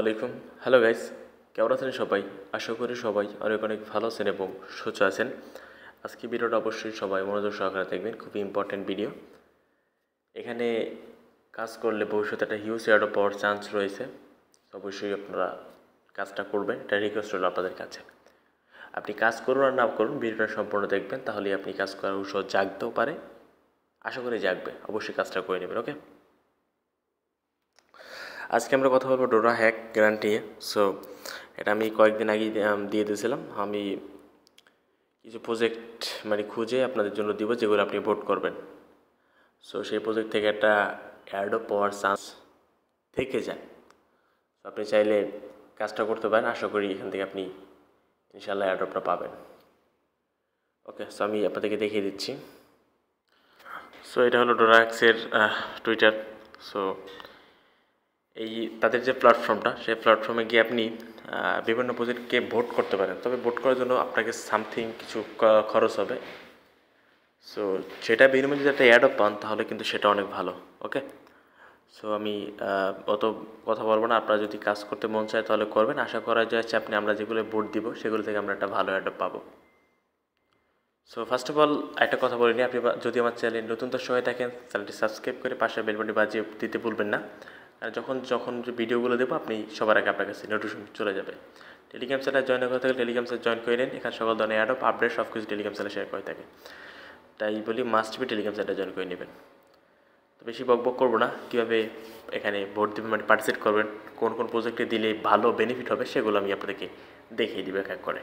আলাইকুম। Hello guys, কেমন আছেন সবাই? আশা করি সবাই অনেক অনেক ভালো আছেন এবং সুস্থ আছেন। আজকে ভিডিওটা অবশ্যই সবাই মনোযোগ সহকারে দেখবেন, খুবই ইম্পর্টেন্ট ভিডিও। এখানে কাজ করলে ভবিষ্যতে একটা হিউজ এয়ারড্রপ পাওয়ার চান্স রয়েছে। অবশ্যই আপনারা কাজটা করবেন, এটা রিকোয়েস্ট হলো আপনাদের কাছে। আপনি কাজ করুন আর না করুন, ভিডিওটা সম্পূর্ণ দেখবেন, তাহলেই আপনি কাজ করার উৎসাহ জাগতেও পারে। আশা করি জাগবে, অবশ্যই কাজটা করে নেবেন। ওকে, আজকে আমরা কথা বলবো ডোরা হ্যাক গ্যারান্টি নিয়ে। সো এটা আমি কয়েকদিন আগে দিয়ে দিয়েছিলাম। আমি কিছু প্রজেক্ট খুঁজে আপনাদের জন্য দিব, যেগুলো আপনি ভোট করবেন। সো সেই প্রজেক্ট থেকে একটা এয়ারড্রপ পাওয়ার চান্স থেকে যায়। তো আপনি চাইলে কাজটা করতে পারেন। আশা করি এখান থেকে আপনি ইনশাআল্লাহ এয়ারড্রপটা পাবেন। ওকে, সো আমি আপনাদেরকে দেখিয়ে দিচ্ছি। সো এটা হলো ডোরাহ্যাক্সের টুইটার। সো এই তাদের যে প্ল্যাটফর্মটা, সেই প্ল্যাটফর্মে গিয়ে আপনি বিভিন্ন প্রজেক্টকে ভোট করতে পারেন। তবে ভোট করার জন্য আপনাকে সামথিং কিছু খরচ হবে। সো সেটা বিনিময়ে যদি একটা অ্যাডও পান, তাহলে কিন্তু সেটা অনেক ভালো। ওকে, সো আমি অত কথা বলবো না। আপনারা যদি কাজ করতে মন চায় তাহলে করবেন। আশা করা যাচ্ছে আমরা যেগুলো ভোট দিব সেগুলো থেকে আমরা একটা ভালো অ্যাডও পাবো। সো ফার্স্ট অফ অল একটা কথা বলে নিই, আপনি যদি আমার চ্যানেলে নতুন দর্শক হয়ে থাকেন, চ্যানেলটি সাবস্ক্রাইব করে পাশে বেল বাটনটি বাজিয়ে দিতে ভুলবেন না। আর যখন যখন যে ভিডিওগুলো দেবো, আপনি সবার আগে আপনার কাছে নোটিফিকেশন চলে যাবে। টেলিগ্রাম চ্যানেল জয়েন করতে থাকলে টেলিগ্রাম চ্যানেল জয়েন করে নিন। এখানে সকল ধরনের অ্যাডপ আপডেট সব কিছু টেলিগ্রাম চ্যানেলে শেয়ার করে থাকে। তাই বলি মাস্ট বি টেলিগ্রাম চ্যানেলটা জয়েন করে নেবেন। তো বেশি বকবক করবো না, কীভাবে এখানে ভোট দেবেন পার্টিসিপেট করবেন, কোন কোন প্রজেক্টে দিলে ভালো বেনিফিট হবে সেগুলো আমি আপনাদেরকে দেখিয়ে দিব এক এক করে।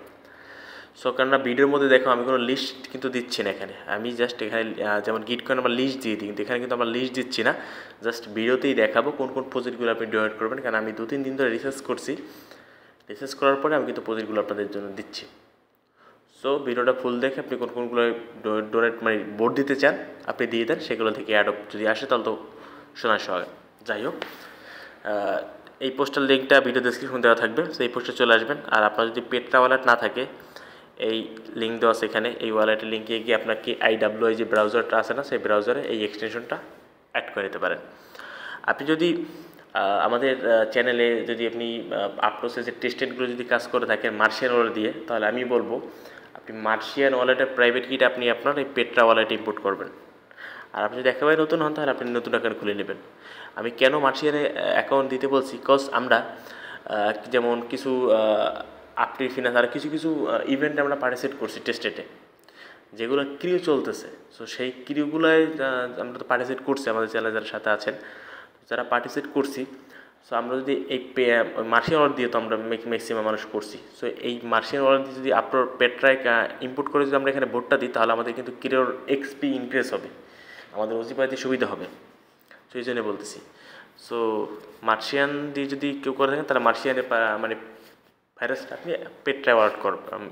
সো কেননা ভিডিওর মধ্যে দেখো আমি কোনো লিস্ট কিন্তু দিচ্ছি না এখানে। আমি জাস্ট এখানে যেমন গিট কয়েন আমরা লিস্ট দিয়ে দিই, কিন্তু এখানে কিন্তু আমরা লিস্ট দিচ্ছি না। জাস্ট ভিডিওতেই দেখাবো কোন কোন প্রজেক্টগুলো আপনি ডোনেট করবেন। কারণ আমি 2-3 দিন ধরে রিসার্চ করছি। রিসার্চ করার পরে আমি কিন্তু প্রজেক্টগুলো আপনাদের জন্য দিচ্ছি। সো ভিডিওটা ফুল দেখে আপনি কোন কোনগুলো ডোনেট ভোট দিতে চান আপনি দিয়ে দেন। সেগুলো থেকে অ্যাড যদি আসে তাহলে তো শোনার সঙ্গে। যাই হোক, এই পোস্টার লিঙ্কটা ভিডিও ডেসক্রিপশন দেওয়া থাকবে। সো এই পোস্টে চলে আসবেন। আর আপনার যদি পেট্রা ওয়ালেট না থাকে, এই লিঙ্ক দেওয়া আছে এখানে। এই ওয়ালেটের লিঙ্কে গিয়ে আপনাকে IWI যে ব্রাউজারটা আছে না, সেই ব্রাউজারে এই এক্সটেনশনটা অ্যাড করে নিতে পারেন। আপনি যদি আমাদের চ্যানেলে যদি আপনি আপলোসেসের টেস্টেডগুলো যদি কাজ করে থাকেন মার্শিয়ান ওয়ালেট দিয়ে, তাহলে আমি বলবো আপনি মার্শিয়ান ওয়ালেটের প্রাইভেট কিটা আপনি আপনার এই পেট্রা ওয়ালেটে ইম্পোর্ট করবেন। আর আপনি যদি একেবারে নতুন হন, তাহলে আপনি নতুন অ্যাকাউন্ট খুলে নেবেন। আমি কেন মার্শিয়ানে অ্যাকাউন্ট দিতে বলছি, বিকজ আমরা যেমন কিছু আপনি ফিনান্স আর কিছু কিছু ইভেন্টে আমরা পার্টিসিপেট করছি টেস্টেডে, যেগুলো ক্রিউ চলতেছে। সো সেই ক্রিউগুলোয় আমরা তো পার্টিসিপেট করছি, আমাদের চ্যানেলে যারা সাথে আছেন যারা পার্টিসিপেট করছি। সো আমরা যদি এই মার্শিয়ান ওয়ালেট দিয়ে তো আমরা ম্যাক্সিমাম মানুষ করছি। সো এই মার্শিয়ান ওয়ালেট দিয়ে যদি আপনার পেট্রায় ইম্পোর্ট করে যদি আমরা এখানে ভোটটা দিই, তাহলে আমাদের কিন্তু ক্রিউর এক্সপি ইনক্রিজ হবে, আমাদের ওজি পাইতে সুবিধা হবে। সো এই জন্য বলতেছি। সো মার্শিয়ান দিয়ে যদি কেউ করে থাকেন, তাহলে মার্শিয়ানে ভাইরাসটা আপনি পেট্রা ওয়ালেট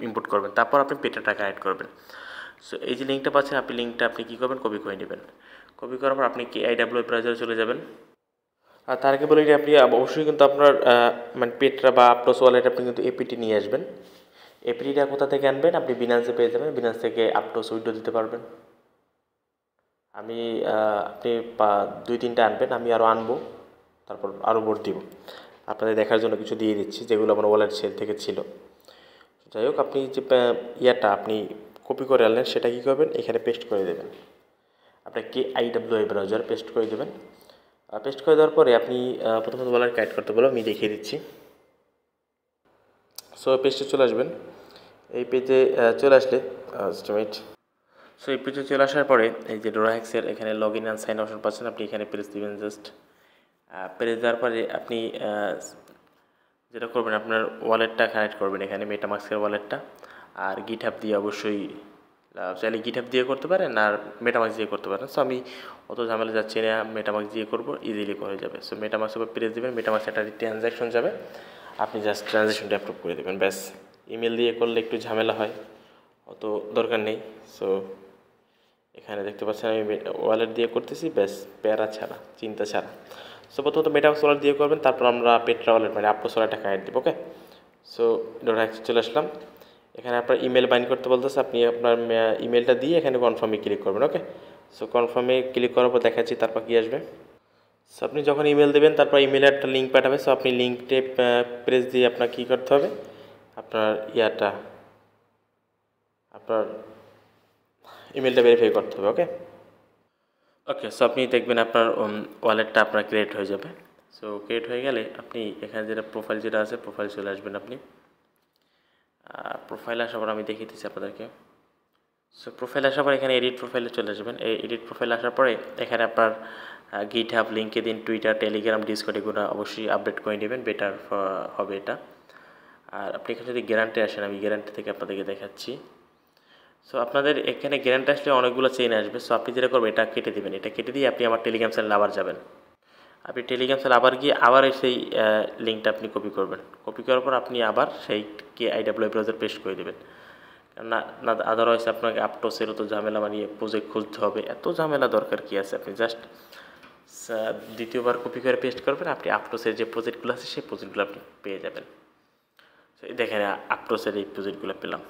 ইম্পোর্ট করবেন, তারপর আপনি পেট্রা টাকা অ্যাড করবেন। সো এই যে লিঙ্কটা পাচ্ছেন, আপনি লিঙ্কটা আপনি কী করবেন, কপি করে নেবেন। কপি করার পর আপনি কি IWI ব্রাউজারে চলে যাবেন। আর তার আগে বলি যে আপনি অবশ্যই কিন্তু আপনার পেট্রা বা আপলোস ওয়ালেট আপনি কিন্তু এপিটি নিয়ে আসবেন। এপিটিটা কোথা থেকে আনবেন, আপনি বিনান্সে পেয়ে যাবেন। বিনান্স থেকে আপলোস উইড্রো দিতে পারবেন। আপনি 2-3টা আনবেন, আমি আরও আনবো, তারপর আরও ভোট দিব। আপনাদের দেখার জন্য কিছু দিয়ে দিচ্ছি, যেগুলো আমার ওয়ালেট সেল থেকে ছিল। যাই হোক, আপনি যে আপনি কপি করে আনলেন, সেটা কী করবেন, এখানে পেস্ট করে দেবেন। আপনাকে IWI ব্রাউজার পেস্ট করে দেবেন। পেস্ট করে দেওয়ার পরে আপনি প্রথমত ওয়ালেট কানেক্ট করতে বলো, আমি দেখিয়ে দিচ্ছি। সো পেজে চলে আসবেন। এই পেজে চলে আসলে সো এই পেজে চলে আসার পরে এই যে ডোরাহ্যাক্সের এখানে log in and sign option পাচ্ছেন, আপনি এখানে প্রেস দিবেন। জাস্ট প্রেস দেওয়ার পরে আপনি যেটা করবেন, আপনার ওয়ালেটটা কানেক্ট করবেন এখানে, মেটামাস্কের ওয়ালেটটা। আর গিটহাব দিয়ে অবশ্যই চাইলে গিটহাব দিয়ে করতে পারেন, আর মেটামাস্ক দিয়ে করতে পারেন। সো আমি অত ঝামেলা যাচ্ছি না, মেটামাস্ক দিয়ে করবো, ইজিলি করে যাবে। সো মেটামাস্কের উপর প্রেস দেবেন, মেটামাস্কে একটা ট্রানজ্যাকশন যাবে, আপনি জাস্ট ট্রানজ্যাকশনটা অ্যাপ্রুভ করে দেবেন। ব্যাস, ইমেল দিয়ে করলে একটু ঝামেলা হয়, অত দরকার নেই। সো এখানে দেখতে পাচ্ছেন আমি ওয়ালেট দিয়ে করতেছি, ব্যাস, প্যারা ছাড়া, চিন্তা ছাড়া। সো প্রথমত মেটামাস্ক ওয়ালেট দিয়ে করবেন, তারপর আমরা পেট্রা ওয়ালেট আপলোস ওয়ালেটটা কানেক্ট দেবো। ওকে, সো ডোরাহ্যাক্স চলে আসলাম। এখানে আপনার ইমেল বাইন্ড করতে বলতেছে, আপনি আপনার ইমেলটা দিয়ে এখানে কনফার্মে ক্লিক করবেন। ওকে, সো কনফার্মে ক্লিক করার পর দেখাচ্ছি তারপর কী আসবে। সো আপনি যখন ইমেল দেবেন তারপর ইমেলে একটা লিঙ্ক পাঠাবে। সো আপনি লিঙ্কটে প্রেস দিয়ে আপনার কী করতে হবে, আপনার আপনার ইমেলটা ভেরিফাই করতে হবে। ওকে ওকে সো আপনি দেখবেন আপনার ওয়ালেটটা আপনার ক্রিয়েট হয়ে যাবে। সো ক্রিয়েট হয়ে গেলে আপনি এখানে যেটা প্রোফাইল যেটা আছে প্রোফাইল চলে আসবেন। আপনি প্রোফাইল আসার পর আমি দেখিয়ে দিচ্ছি আপনাদেরকে। সো প্রোফাইল আসার পর এখানে এডিট প্রোফাইলে চলে আসবেন। এই এডিট প্রোফাইল আসার পরে এখানে আপনার GitHub, LinkedIn, Twitter, Telegram, Discord এগুলো অবশ্যই আপডেট করে নেবেন, বেটার হবে এটা। আর আপনি এখানে যদি গ্যারান্টি আসেন, আমি গ্যারান্টি থেকে আপনাদেরকে দেখাচ্ছি। সো আপনাদের এখানে গ্যারান্টি আসলে অনেকগুলো চেইন আসবে। সো আপনি যেটা করবেন এটা কেটে দেবেন, এটা কেটে দিয়ে আপনি আমার টেলিগ্রাম চ্যানেলে আবার যাবেন। আপনি টেলিগ্রাম চ্যানেল আবার গিয়ে আবার সেই লিঙ্কটা আপনি কপি করবেন। কপি করার পর আপনি আবার সেই আইডাব্লিউ ব্রাউজার পেস্ট করে দেবেন। না না আদারওয়াইজ আপনাকে আপটোসেরও তো ঝামেলা বানিয়ে প্রজেক্ট খুলতে হবে, এত ঝামেলা দরকার কী আছে। আপনি জাস্ট দ্বিতীয়বার কপি করে পেস্ট করবেন, আপনি আপটোসের যে প্রজেক্টগুলো আছে সেই প্রজেক্টগুলো আপনি পেয়ে যাবেন। দেখেন আপটোসের এই প্রজেক্টগুলো পেলাম।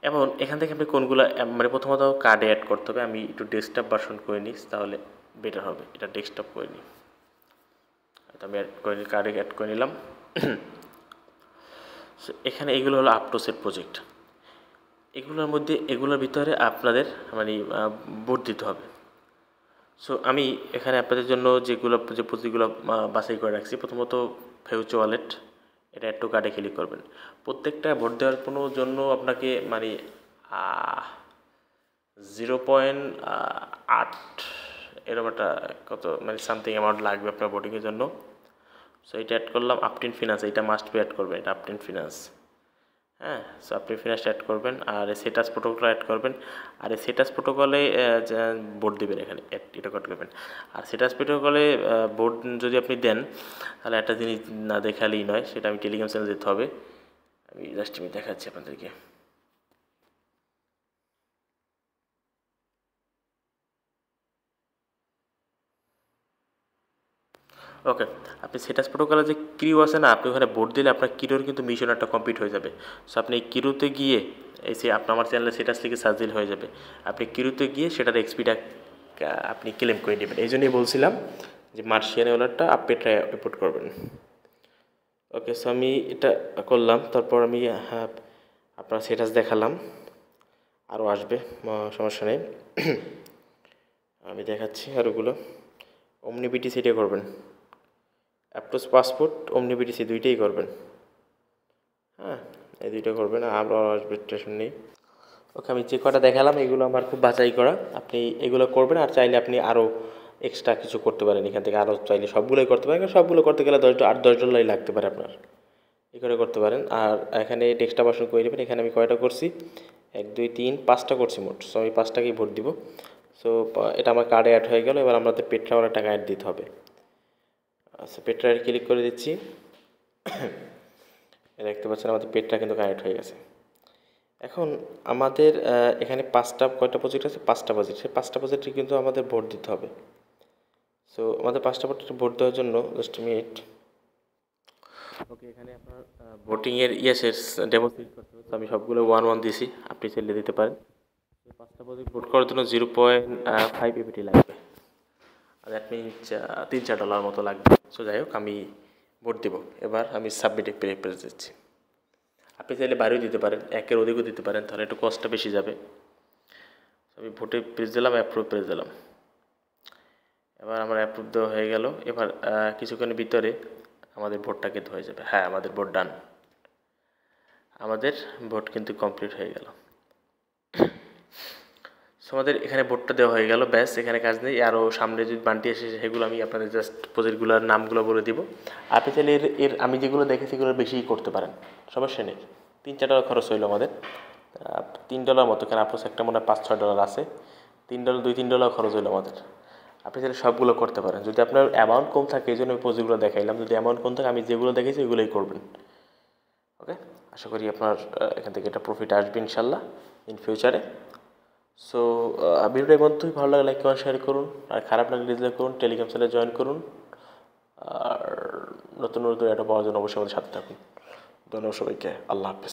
এবং এখান থেকে আপনি কোনগুলো মানে প্রথমত কার্ডে অ্যাড করতে হবে। আমি একটু ডেস্কটপ ভার্সন করে নিই, তাহলে বেটার হবে। এটা ডেস্কটপ করে নিই, এটা আমি অ্যাড করে নিই, কার্ডে অ্যাড করে নিলাম। সো এখানে এগুলো হলো আপটোসের প্রজেক্ট। এগুলোর ভিতরে আপনাদের মানে ভোট দিতে হবে। সো আমি এখানে আপনাদের জন্য যে প্রজেক্টগুলো বাছাই করে রাখছি, প্রথমত ফিউচার ওয়ালেট, এটা একটু কার্ডে ক্লিক করবেন। প্রত্যেকটা ভোট দেওয়ার কোনো জন্য আপনাকে মানে 0.8 এরকম একটা কত মানে সামথিং অ্যামাউন্ট লাগবে আপনার ভোটিংয়ের জন্য। সো এটা অ্যাড করলাম। আপটিন ফিনান্স, এটা মাস্ট বি অ্যাড করবেন, এটা আপটিন ফিনান্স। হ্যাঁ, সো আপনি ফিনান্সটা অ্যাড করবেন আর সেটাস প্রোটোকল অ্যাড করবেন। আর এই সেটাস প্রোটোকলে ভোট দেবেন, এখানে এটা করবেন। আর সেটাস প্রোটোকলে ভোট যদি আপনি দেন তাহলে একটা জিনিস না দেখালেই নয়, সেটা আমি টেলিগ্রাম চ্যানেলে দিতে হবে। আমি দেখাচ্ছি আপনাদেরকে। ওকে, আপনি সেটাস প্রোটোকলে যে কিউ আছে না, আপনি ওখানে ভোট দিলে আপনার কিউর কিন্তু মিশন একটা কমপ্লিট হয়ে যাবে। সো আপনি এই কিউতে গিয়ে আপনার আমার চ্যানেলে সেটাস লিখে সার্চ দিলে হয়ে যাবে। আপনি কিউতে গিয়ে সেটার এক্সপিটা আপনি ক্লেম করে নেবেন। এই জন্যই বলছিলাম যে মার্শিয়ান ওয়ালেটটা আপনি রিপোর্ট করবেন। ওকে, সো আমি এটা করলাম। তারপর আমি আপনার সেটাস দেখালাম, আরও আসবে, সমস্যা নেই। আমি দেখাচ্ছি আরোগুলো। অমনিবিটি সেটা করবেন, অ্যাপ্টোস পাসপোর্ট, অমনিবিটিসি দুইটাই করবেন। হ্যাঁ, এই দুইটা করবেন, আর আসবে, টেনশন নেই। ওকে, আমি যে কটা দেখালাম এগুলো আমার খুব বাছাই করা। আপনি এগুলো করবেন, আর চাইলে আপনি আরও এক্সট্রা কিছু করতে পারেন এখান থেকে, আরও চাইলে সবগুলোই করতে পারেন। সবগুলো করতে গেলে 10 ডলারই লাগতে পারে আপনার, এই করে করতে পারেন। আর এখানে ডেস্কটপ ভার্সন করে নেবেন। এখানে আমি কয়টা করছি, 1 2 3 5টা করছি মোট। সো আমি 5টাকেই ভোট দিব। সো এটা আমার কার্ডে অ্যাড হয়ে গেল। এবার আমাদের পেট্রাওয়ালা টাকা অ্যাড দিতে হবে। আচ্ছা, পেট্রা ক্লিক করে দিচ্ছি। দেখতে পাচ্ছেন আমাদের পেটটা কিন্তু কানেক্ট হয়ে গেছে। এখন আমাদের এখানে কয়টা প্রজেক্ট আছে, 5টা প্রজেক্ট। সেই 5টা প্রজেক্টে কিন্তু আমাদের ভোট দিতে হবে। সো আমাদের 5টা প্রজেক্টে ভোট দেওয়ার জন্য জাস্ট মিনিট। ওকে, এখানে আপনার ভোটিংয়ের শেষ ডেমো সিলেক্ট করতে হবে। আমি সবগুলো 1 1 দিছি, আপনি চাইলে দিতে পারেন। 5টা প্রজেক্ট ভোট করার জন্য 0.5 এপিটি লাগবে, আর দ্যাট মিনস $3-4 মতো লাগবে। সো যাই হোক, আমি ভোট দেবো। এবার আমি সাবমিটে প্রেস দিচ্ছি। আপনি চাইলে বাড়িও দিতে পারেন, 1-এর অধিকও দিতে পারেন, তাহলে একটু কষ্টটা বেশি যাবে। আমি ভোটে প্রেস দিলাম, অ্যাপ্রুভ প্রেস দিলাম। এবার আমার অ্যাপ্রুভ দেওয়া হয়ে গেল। এবার কিছুক্ষণের ভিতরে আমাদের ভোটটা কিন্তু হয়ে যাবে। হ্যাঁ, আমাদের ভোট ডান, আমাদের ভোট কিন্তু কমপ্লিট হয়ে গেল। সো আমাদের এখানে ভোটটা দেওয়া হয়ে গেল, ব্যাস, এখানে কাজ নেই। আরও সামনে যদি বান্টি আসে সেগুলো আমি আপনাদের জাস্ট প্রজেক্টগুলোর নামগুলো বলে দিব। আপনি চাইলে আমি যেগুলো দেখেছি এগুলো বেশিই করতে পারেন, সমস্যা নেই। $3-4 খরচ হইলো আমাদের, $3 মতো, কেন আপনার একটা মনে হয় $5-6 আছে। $3 $2-3 খরচ হইলো আমাদের। আপনি চাইলে সবগুলো করতে পারেন। যদি আপনার অ্যামাউন্ট কম থাকে, এই জন্য আমি প্রজেক্টগুলো দেখাইলাম। যদি অ্যামাউন্ট কম থাকে, আমি যেগুলো দেখেছি ওইগুলোই করবেন। ওকে, আশা করি আপনার এখান থেকে একটা প্রফিট আসবে ইনশাল্লাহ ইন ফিউচারে। সো ভিডিওটা মধ্যেই ভালো লাগে লাইক কমেন্ট শেয়ার করুন, আর খারাপ লাগলে ডিসলাইক করুন। টেলিগ্রাম চ্যানেলে জয়েন করুন, আর নতুন নতুন এটা পাওয়ার জন্য অবশ্যই আমাদের সাথে থাকুন। ধন্যবাদ সবাইকে, আল্লাহ হাফেজ।